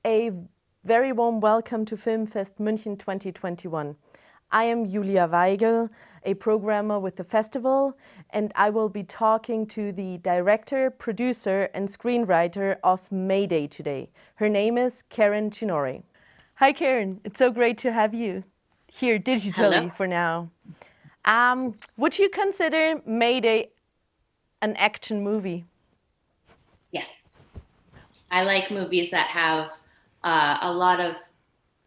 A very warm welcome to FILMFEST München 2021. I am Julia Weigl, a programmer with the festival, and I will be talking to the director, producer and screenwriter of Mayday today. Her name is Karen Cinorre. Hi Karen, it's so great to have you here digitally. Hello. For now. Would you consider Mayday an action movie? Yes. I like movies that have a lot of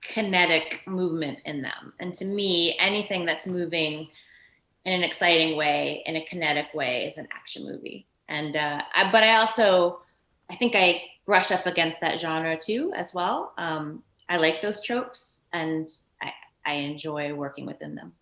kinetic movement in them. And to me, anything that's moving in an exciting way, in a kinetic way, is an action movie. And but I think I brush up against that genre too, as well. I like those tropes, and I enjoy working within them.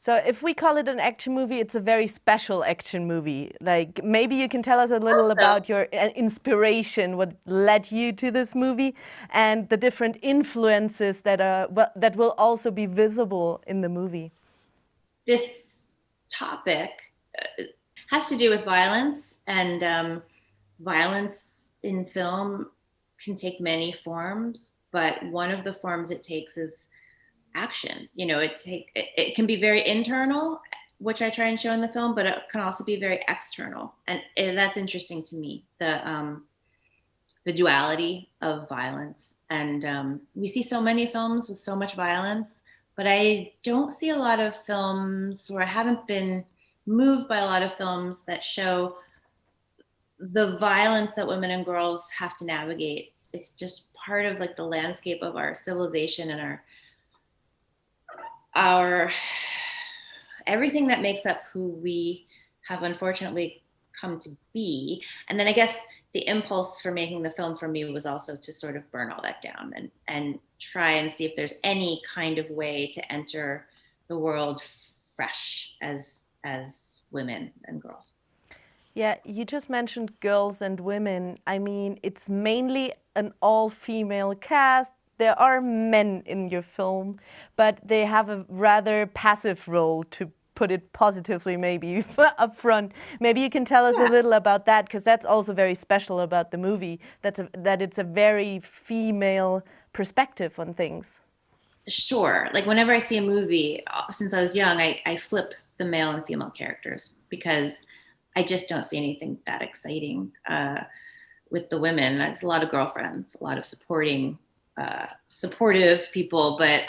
So if we call it an action movie, it's a very special action movie. Like maybe you can tell us a little So about your inspiration, what led you to this movie, and the different influences that that will also be visible in the movie. this topic has to do with violence, and violence in film can take many forms, but one of the forms it takes is action. It can be very internal, which I try and show in the film, but it can also be very external, and that's interesting to me. The duality of violence, and we see so many films with so much violence, but I don't see a lot of films, or I haven't been moved by a lot of films that show the violence that women and girls have to navigate. It's just part of like the landscape of our civilization and our everything that makes up who we have unfortunately come to be. And then I guess the impulse for making the film for me was also to sort of burn all that down and try and see if there's any kind of way to enter the world fresh as women and girls. Yeah, you just mentioned girls and women. I mean, it's mainly an all-female cast. There are men in your film, but they have a rather passive role, to put it positively, maybe up front. Maybe you can tell us a Yeah. little about that, because that's also very special about the movie. That it's a very female perspective on things. Sure. Like whenever I see a movie, since I was young, I flip the male and female characters because I just don't see anything that exciting with the women. It's a lot of girlfriends, a lot of supportive people, but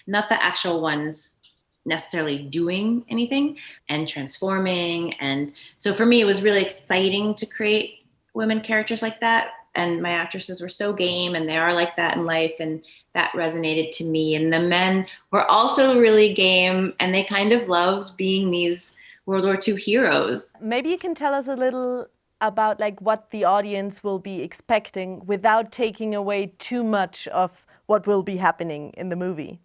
not the actual ones necessarily doing anything and transforming. And so for me, it was really exciting to create women characters like that. And my actresses were so game, and they are like that in life, and that resonated to me. And the men were also really game, and they kind of loved being these World War II heroes. Maybe you can tell us a little about like what the audience will be expecting without taking away too much of what will be happening in the movie.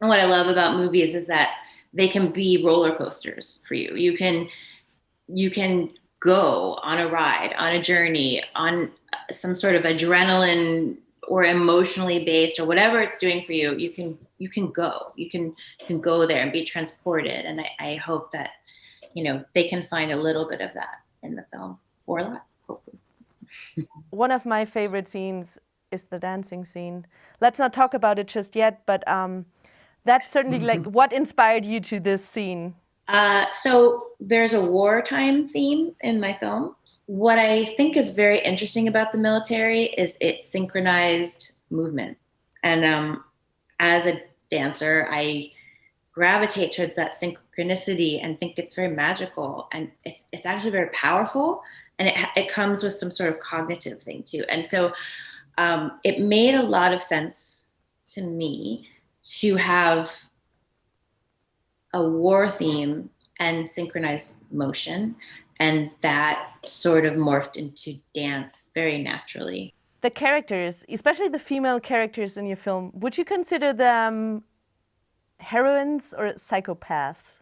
And what I love about movies is that they can be roller coasters for you. You can go on a ride, on a journey, on some sort of adrenaline or emotionally based or whatever it's doing for you. You can go there and be transported. And I hope that they can find a little bit of that in the film, or a lot, hopefully. One of my favorite scenes is the dancing scene. Let's not talk about it just yet, but that's certainly like what inspired you to this scene. So there's a wartime theme in my film. What I think is very interesting about the military is its synchronized movement. And as a dancer, I gravitate towards that synchronicity and think it's very magical, and it's actually very powerful, and it comes with some sort of cognitive thing too. And so it made a lot of sense to me to have a war theme and synchronized motion, and that sort of morphed into dance very naturally. The characters, especially the female characters in your film, would you consider them heroines or psychopaths?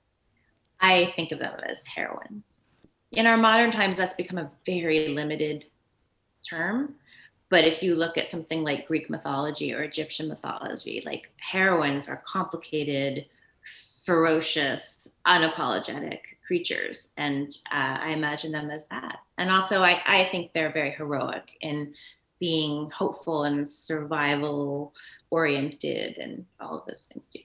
I think of them as heroines. In our modern times, that's become a very limited term. But if you look at something like Greek mythology or Egyptian mythology, like heroines are complicated, ferocious, unapologetic creatures. And I imagine them as that. And also, I think they're very heroic in being hopeful and survival oriented and all of those things too.